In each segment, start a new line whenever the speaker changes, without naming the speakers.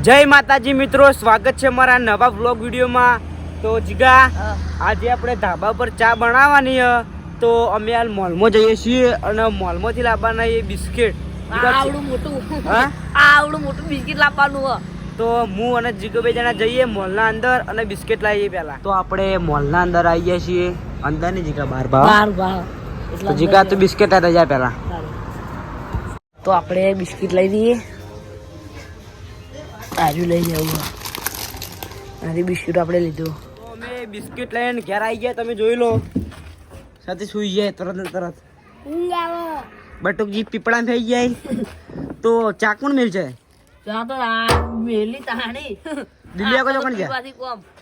જય માતાજી મિત્રો, સ્વાગત છે મારા નવા વ્લોગ વિડીયોમાં। તો જીગા આજે આપણે ધાબા પર ચા બનાવવાની છે, તો અમે હાલ મોલમાં જઈએ છીએ અને મોલમાંથી લાવવાના એ બિસ્કિટ।
આવડું મોટું બિસ્કિટ લાવવાનું છે।
તો હું અને જીગો બે જણા જઈએ મોલના અંદર અને બિસ્કિટ લાવીએ પહેલા। તો આપણે મોલના અંદર આવી ગયા છીએ, અંદર ની જીગા બહાર ભાવ તો જીગા તો બિસ્કિટ આ જાય પહેલા।
તો આપણે બિસ્કિટ લઈ લઈએ, આજુ લઈ જવું આજે બિસ્કિટ આપણે લીધું।
તો અમે બિસ્કિટ લઈને ઘેર આવી ગયા, તમે જોઈ લો। સાથે સુઈ જાય તરત ને તરત બટુકજી પીપળા થઈ જાય। તો ચા કોણ મિલ છે?
ત્યાં તો મેલી તાણી
દિલિયા કો કોણ છે?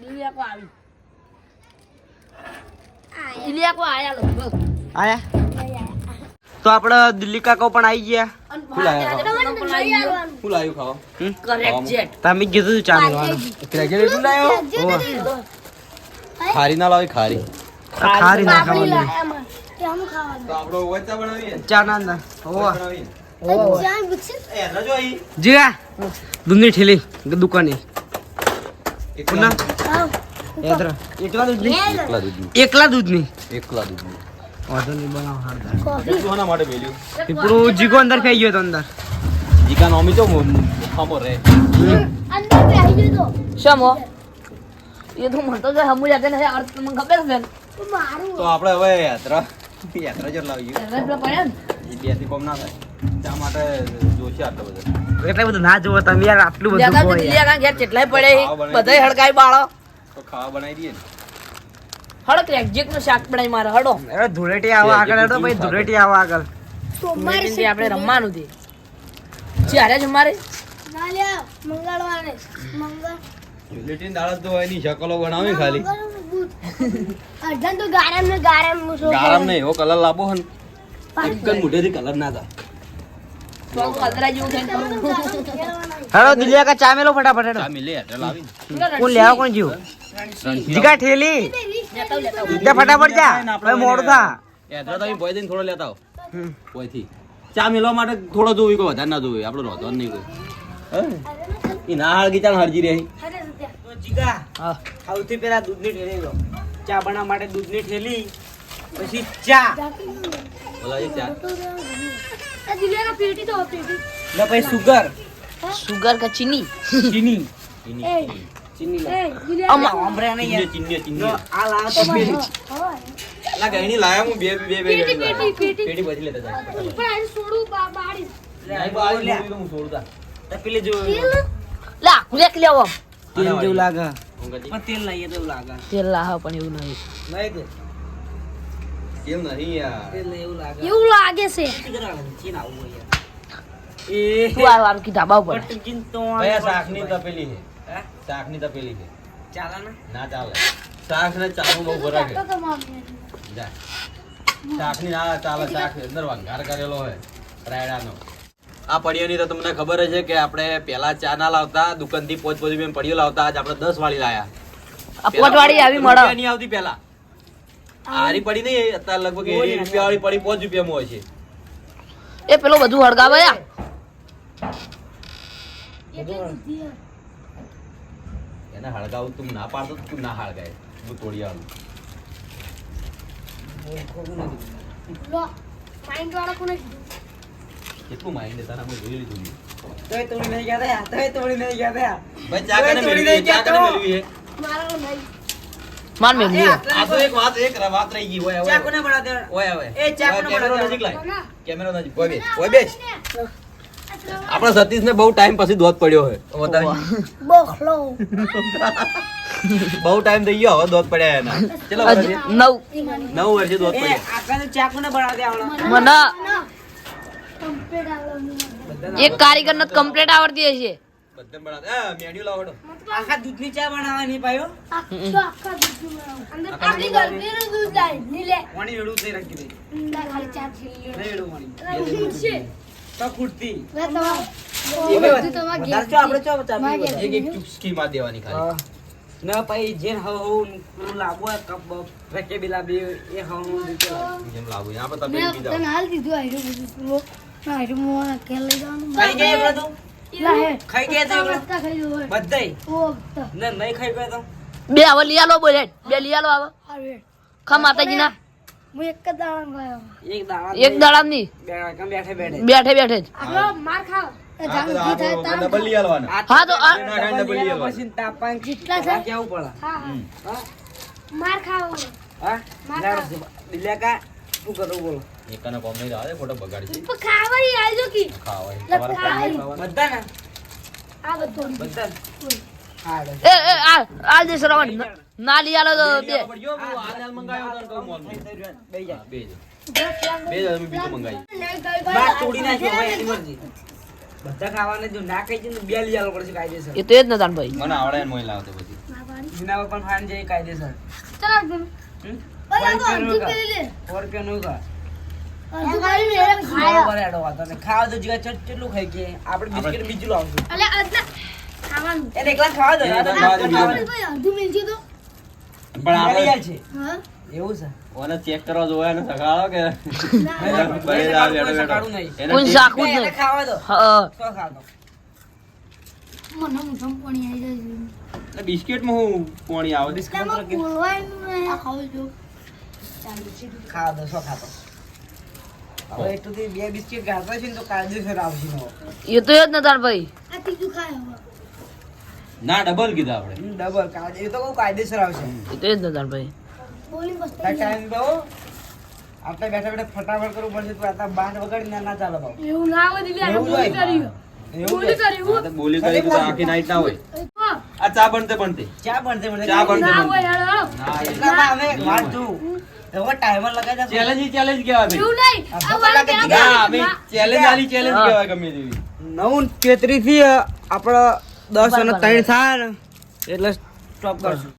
દિલિયા કો આવી, દિલિયા કો આયા લોકો
આયા। તો આપણે દિલ્હી કાકો પણ આવી ગયા।
શું લાવ્યું ખાવા?
કરેક્ટ જેટ
તમે કીધું ચા મેળવાનું।
ક્રેકેટ શું લાવ્યો? ખારી ના લાવી ખારી.
ખારી ના ખાવાની
તો આપણો વચ્ચા બનાવીએ
ચા ના અંદર ઓવા
બનાવીએ એ રજો અહીં
જીગા દૂધની ઠેલી દુકાને
એકલા
એદરા એકલા દૂધની
એકલા
એકલા
દૂધની
દૂધની વાંધો નહીં બનાવ હાર
કોના માટે મેલ્યું?
પીપળું જીગો અંદર ખાઈ ગયો તો અંદર
જીકા નોમી તો ખામો રે
શમો એ તો મને તો હમુ જાતે ને અર્થ મને ખબર છે
તો આપણે હવે યાત્રા જ લાવીએ
એટલે પડ્યા ને
એ બેથી કોમ ના થાય ચા માટે જોશે આટલો બધો
એટલે બધું ના જોવો તમે યાર, આટલું બધું
જગા
હોય
દિલિયા ના ઘેર કેટલાય પડે બધાય હડકાઈ બાળો
તો ખાવા બનાવી દઈએ ને
હડો ક્રેકજેક નું શાક બનાવી મારે હડો
અરે ધૂળેટી આવો આગળ હેડો ભાઈ, ધૂળેટી આવો આગળ।
ધૂળેટી આપણે રમવાનું છે જ્યારે જ અમારે
લેટીન દાળ તો એની શકલો બનાવી ખાલી ગારમ નહીં એવો કલર લાવો હન એકદમ મોઢેથી કલર ના થાય
તો કલરા જેવું થઈને
હેડો દિલિયા કા ચા મેલો ફટાફટ હેડો।
ચા મિલે હેઠળ લાવી
કોણ લેવા કોણ જીવ? જીગા ઠેલી જા ફટાફટ જા, ભાઈ મોડું થા।
હેઠળ તમે ભોય દઈને થોડો લેતા આવો ભોયથી ચા મેળવા માટે થોડો જોવી કોઈ વધારે ના જોવી આપણો રોતો નહીં કોઈ એ ના હળગી ચાલ હળજી રહી
તો જીગા સૌથી પહેલા દૂધની ઠેલી લો, ચા બનાવવા માટે દૂધની ઠેલી, પછી ચા
બોલા એ ચા
ને પછી સુગર
સુગર કે ચીની
ચીની ચીની લો આમરે નહીં યાર
ચીન્ય
જો
ચીન્ય
આ લાવો તો પેલી
ના ગઈની લાયા હું બે પેટી બધી લેતા જાય હું છોડતા
તો પેલી જો
લા કુલેક લેવો
તેલ જેવું લાગે,
અંગાજી
પણ તેલ નહીં તો એવું લાગે
તેલ લાહ પણ એવું નહીં
નહીં કે
કેમ નહીં યાર
તેલ નહીં એવું લાગે
એવું લાગે છે
ચીન આવું હોય યાર
તું આ વારું કી ધાબા ઉપર
પટકીન તો
ભયા શાકની તપેલી છે
હે
શાકની તપેલી છે
ચાલે ને
ના ચાલે શાક ને ચાવું બહુ ભરા છે જા શાકની ના ચાલે શાક અંદર વંઘાર કરેલો હોય રાયડાનો આ પડીઓની તો તમને ખબર જ છે કે આપણે પહેલા ચા ના લાવતા દુકાનથી પોચ પડીઓ લાવતા આજ આપણે 10 વાળી લાયા
આ પોટવાળી આવી મળે
નહીં આવતી પહેલા આરી પડી નહીં અત્યારે લગભગ 1 રૂપિયા વાળી પડી 5 રૂપિયામાં હોય છે
એ પેલો બધું હળગાવે યા
એને હળગાવું તું ના પાડતો તો તું ના હળગાય તું તોડી આવું કેટલું માઇન્ડ હતા અમે જોઈ લીધું
તોય તોડી નહીં ગયા તા, તોય તોડી નહીં ગયા તા।
ભાઈ ચા કને મેળવી ચા કને મેળવી હે
માર મેલી
આ તો એક વાત રહી ગઈ ઓય
ચા કોને બનાવતે?
ઓય હવે
એ ચા કોને
કેમેરો
બનાવતે?
નજીક લાય કેમેરો નજીક ઓય બેસ આપણે સતીશ ને બહુ ટાઈમ પછી દોત પડ્યો હે બતાવી બહુ ટાઈમ થઈ ગયો હવે દોત પડ્યા એના ચલો 9 વર્ષે દોત
એ
પડ્યા
આખા તો ચા કોને બનાવતે આવડે?
મને એક કારીગર ને કમ્પ્લીટ આવડતી હશે
બધા બનાવ મેન્યુ લાવડો
આખા દૂધની ચા બનાવવાની પાયો પાણી વેડું થઈ રાખી દે નહીં વેડું પાણી તો ખૂટતી વધારે ચા આપણે ચા ચા પીવી હોય.
એક ચુસ્કી માં દેવાની ખાલી
ના પછી જે હવ લાગુ હોય કપ રકે બી લાવી એ હવ
જેમ લાવું યહાં પર તમે પીધા
હાલ દીધું આયરું બધું ના આયરું મોં કેલ લઈ જવાનું
આવી ગઈ એકલો તું ખાઈ ગયા તો બધાય ને નહીં ખાઈ ગયા તો
બે હવે લઈ આલો બોલે બે લઈ આલો આવે ખા માતાજીના
એક દાડા
એક દાડા ની
બેઠે
બેઠે બેઠે જ
ડબલ લઈ આલવાના.
હા તો આ
ના કાંઈ ડબલ લઈ આલવાના.
પછી તાપાન કેટલા છે કેવું પડે હા દિલ્યા કા શું કરું બોલો
એકાનો કોમ નહીં આવે ફોટો બગાડી છે
ખાવાની
ખાવાય
બધા ને બધા હા
એ આ જે શ્રવણ ના લઈ આલો તો બે
બાર તોડી નાખ્યો ભાઈ એની મરજી બધા ખાવાને જો ના ખાઈ છે બે લઈ આલો પડશે કાયદેસર
એ તો એ જ નતા ભાઈ
મને આવડે ને મોય લાવતો પછી
જીના પણ ખાન જે કાયદેસર ₹4 કા બરાબર એડો વાતો ને ખાવા તો જીગા કેટલું ખાઈ કે આપણે બિસ્કિટ બીજું લાવશું એને એકલા ખાવા દો
પણ આપણે
છે એવું છે
ઓને ચેક કરવા જોયા ને સગાળો કે
સકાળું નહીં.
કોઈ શાકું જ
એને
નહીં
ખાવા દો
હા
શું ખાવા દો
બિસ્કિટ માં હું પોણી આવે
ખાવા દો શું ખાતો હવે એટલું બે બિસ્કિટ ગાતા છે ને તો કાયદેસર આવશે નો
એ તો એ જ નતા ભાઈ
ના ડબલ કીધા આપણે
ડબલ કાયદે એ તો કહું કાયદેસર આવશે
એ તો એ જ નતા ભાઈ
ટાઈમ દો આપણે બેઠા બેઠા ફટાફટ કરવું પડશે તો આ બાંધ વગાડી ના ચાલે બાબુ એવું
હા, તો બોલી કરી તો આખી નાઈટ ના હોય આ ચા બનતે બનતે
ચા બનતે
ચા બનતે બનતે
એટલા અમે વાત જોઉં હવે ટાઈમર લગાઈ દે
ચેલેન્જ કહેવાય ભાઈ ના અમે ચેલેન્જ કહેવાય ગમે તેવી
9:33 થી આપણે 10 અને 3 થાય ને એટલે સ્ટોપ કરશું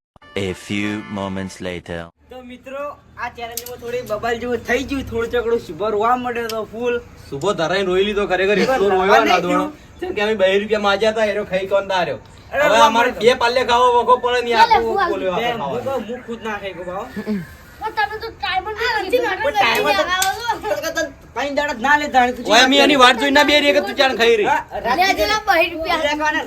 A few moments later.
તો મિત્રો આ ચેલેન્જમાં થોડી બબાલ જેવું થઈ ગયું થોડું ચકડું સુભર રોવા મળ્યો તો ફૂલ
સુબો ધરાઈને રોઈ લીધો ખરેખર એટલો રોયો ના દોણો કેમ કે અમે 2 રૂપિયા માજ્યા હતા એરો ખાઈ કોણ તાર્યો હવે અમારે બે પાલ્લે ખાવો વખો પડે ને આખો બોલ્યો
બે
આપણે
હું
ખાવા
તો મુખ ખુદ ના ખાઈ ગયો ભાવ
તમે તો ટાઈમર
કઈ દાડા ના લે દાડી તું
ઓય અમે એની વાટ જોઈને ના બે રે કે તું ચાણ ખાઈ રહી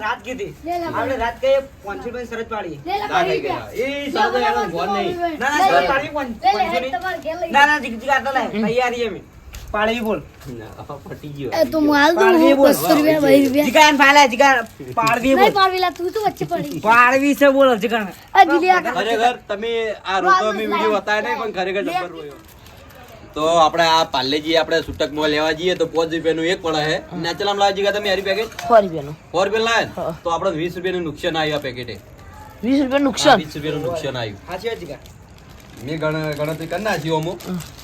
રાત કીધી આપણે રાત કહીએ 500 રૂપિયા શરત પાડીએ
ના ખાઈ ગયા એ સાદો એનો ફોન નહીં
ના ના શરત પાડી 500 ની ના ના જીગ આતો લે તૈયારી અમે પાડી બોલ
ના ફટી ગયો
તો માલ દો
પાડવી બોલ
200 રૂપિયા 2 રૂપિયા
જીગાન ફાલે જીગા પાડવી બોલ
નહીં પાડવેલા તું તો વચ્ચે પડી
પાડવી છે બોલ જીગાન
આ દિલિયા
ખરેખર તમે આ રોતો અમે વિડિયો બતાવ્યા નહીં પણ ખરેખર જબર રોયો તો આપણે આ પાર્લેજી આપણે છૂટક માં લેવા જઈએ તો 5 રૂપિયાનું એક પડે છે નેચરલ લાવ જીગા તમે હારી પેકેટ
4 રૂપિયાનું
4 રૂપિયા લાયા તો આપણે 20 રૂપિયાનું નુકસાન આવ્યું આ પેકેટે
20 રૂપિયા નુકસાન
20 રૂપિયાનું નુકસાન આવ્યું
સાચી વાત જીગા
મેં ગણતરી કરી નાખી અમુક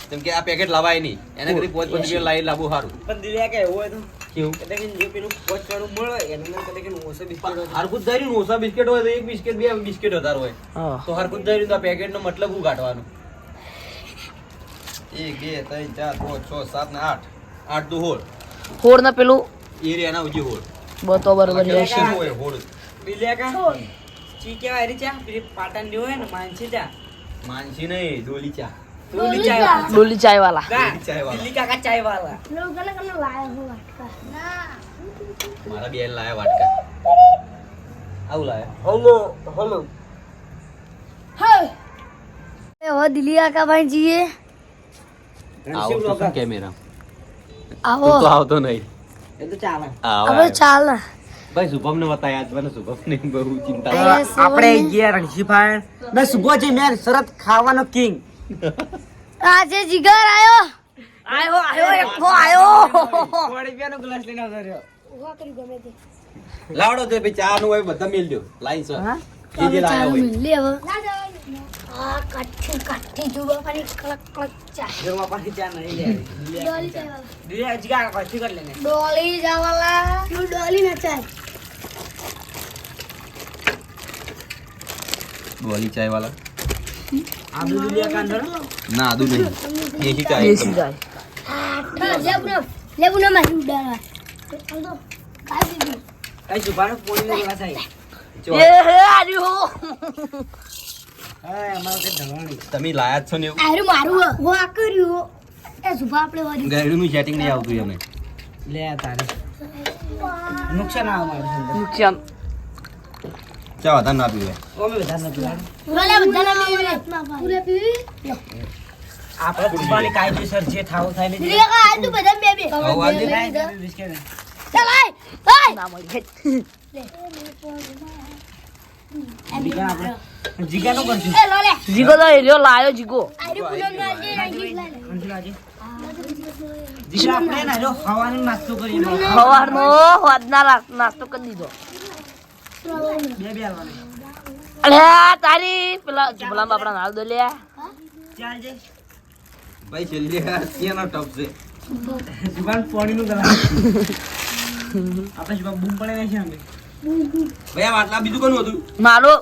કેમ કે આ પેકેટ લવાય નહીં એને કરી 5 રૂપિયા લાવી લાવવું સારું
પણ દિલિયા કે એવું હોય તો
કેવું
એટલે કે જે પેલું પોચવાનું મળે એને મને કદાચ કે ઓછો બિસ્કિટ
હરકુત ધાર્યું ને ઓછા બિસ્કેટ હોય તો એક બિસ્કેટ બે બિસ્કેટ વધારે હોય
હા
તો હરકુત ધાર્યું તો આ પેકેટનો મતલબ શું કાઢવાનું 1 2 3 4 5 6 7 ને 8 8 તો હોળ
હોડ ના પેલું
એરિયાના ઉજી હોળ
બતો બરોબર છે
શું હોય હોળ
દિલિયા કા ચી કેવાય રી ચા પેલી પાટણ ની હોય ને માનસી ચા
માનસી નહીં ડોલી ચા
ડોલી ચા
ડોલી ચાય વાલા
ડોલી ચાય વાળા.
દિલ્હી કાકા ચાય વાળા
લોકોને કને લાયા હો વાટકા
મારા બેન લાયા વાટકા આવું લાયા
હલો
હે હવે દિલિયા કા ભાઈ જીએ
આવો તો શું કેમેરા
આવો
તું તો આવતો નહીં
એ તો ચાલે
હવે ચાલ
ભાઈ શુભમ ને બતાયા આજ મને શુભમ ને બહુ ચિંતા છે.
આપણે ગયા રણજીભાઈ ને સુબહ જે મેં શરત ખાવાનો કિંગ
આજે જીગર આયો
એકો આયો
રૂપિયાનો ગ્લાસ લઈને આવતો રહ્યો
ઉભા કરી ગમે તે
લાવડો તે ભાઈ ચા નું હોય બધા મેલ દો લાઈન સર
હા?
જે લાયા હોય
લે હવે આ કાઠી જુવા પાણી કડક કડક ચા
ઘરમાં પાછી ચા નહીં લેવી
ડોલી ચા
દિલ્હી જીગા પાછી કરી લેને
ડોલી જાવાલા તું ડોલી ના ચા
ગોલી ચાય વાલા
આ દિલ્હી કા અંદર
ના આદુ નહીં દેશી ચાય
દેશી ચાય
લેબુ ના મારી ઉડાડવા ચાલ તો કાઈ દીધું
કઈ સુભાનો પોણી ગ્લાસ આવી
એ હે આર્યો
હા અમારો કે ઢવાણી
તમે લાયા જ છો ને એવું
આરું મારું હો આ કર્યું એ સુભા આપણે વારી
ગાયડું નું સેટિંગ નહીં આવતું અમે
લે તારે નુકસાન આવે મારું અંદર.
નુકસાન
ચા વધારે ના પીવે
અમે વધારે નથી પીવાનું.
ભલે બધાના પૂરે પીવી
આપણે પીવાની કાયદેસર જે થાવું થાય ને
લીલા કા આજ તો બધા બે બે
આવું આજે
બિસ્કિટ
ચાલ આય
ના મળી
જીગા આપણે જીગાનું કરશું.
એ લો લે
જીગો તો એરિયો લાયો જીગો
આરી પૂનમ ના જે રાજી લે
અંજલાજી. જીગા આપણે ને જો ખાવાનો નાસ્તો કરીએ.
સવારનો વાદના નાસ્તો કરી દીધો
બે આલવાના.
અલે તારી પેલા જુબલા બાપડા નાલ દો લે
ચાલ જય.
ભાઈ છેલ્લે ક્યાંનો ટપ છે
જીગાન પાણીનું ગલાસ. આપણે જીગા બૂમ પડે ને છે અમે.
ભાઈ આ માટલા બીજું કોનું હતું
મારો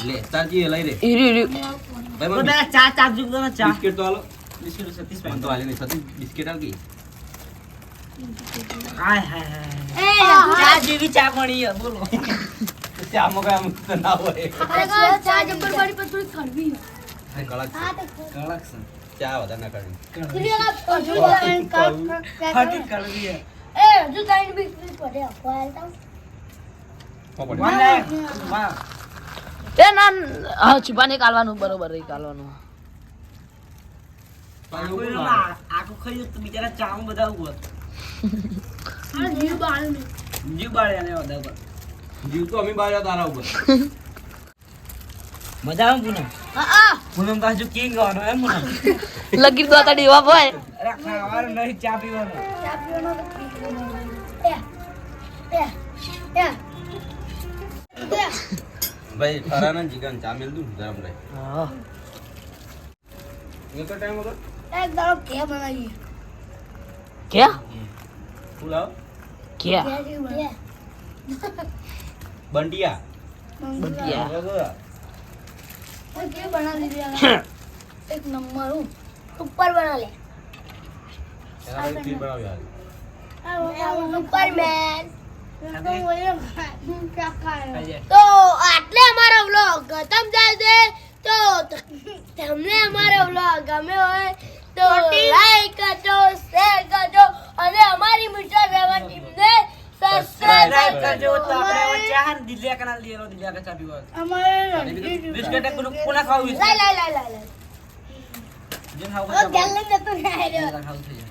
લે તારજી લઈ રે
ઈરી
ભાઈ
તો
મને
તારા ચા ચાખજો તો ને ચા.
બિસ્કિટ તો હાલો
બિસ્કિટ સતીશ
મને તો હાલી નહીં સતી બિસ્કિટ હાલ ગઈ
હાય હાય હાય.
એ
ચા જેવી ચા પડી છે, બોલો.
ચામાં કઈ આમ તો ના હોય
આ ચા જબર પડી પર થોડી ખડવી
કડક
હા તો
કડક છે.
ચા વધારે ના કાઢી
લીલા કા હજુ તાઈન
ફાટી કડવી છે.
એ હજુ તાઈન બી પડે અખવાલ તો
પોપડી
વાહ લે. વાહ.
એ ના હા છુપાને કાલવાનું બરોબર રહી કાલવાનું
આખું એમાં આખું ખાઈ તો બિચારા ચામાં બધા ઉભો હતો.
આ જીવ બાળ ને
જીવ બાળ્યા ને બધા ઉપર.
જીવ તો અમે બાર તારા ઉપર
મજા આવે પૂનમ.
હા
પૂનમ તો હજુ કિંગ આવવાનો એમ પૂનમ.
લગી દો તાડી વા ભાઈ
અરે ખાવાનું નહીં, ચા પીવાનું.
ચા પીવાનો તો એ એ એ એ
ભાઈ ખરાના જીગન ચા મેલ દઉં ગરમ રહે એક ટાઈમ હતો
એક દાડો કે બનાવી
કે
ફૂલ આવ
કે
બંટિયા
બતિયા
કે બનાવી દીધી એક નંબર ઉપર બના લે
એના પછી ખીર બનાવી હાલ
સુપરમેન
ખાઈ જાય.
તો આટલે અમારો વ્લોગ ખતમ થાય છે તો તમને અમારો વ્લોગ ગમે હોય તો લાઈક કરજો શેર કરજો અને અમારી મિસ્ટર રેવન ટીમને
સબસ્ક્રાઇબ
સબસ્ક્રાઇબ
કરજો. તો આપણે હવે ચા ને દિલ્યા કનાલ દીએલો, દિલ્યા કે ચા પીવા.
અમારે
બિસ્કિટ એક કોના ખાવું છે?
લાઈ
જેમ ખાવું
ઓ
હોય
ગેલન જતો રહે
તેમ ખાવું થઈ જાય.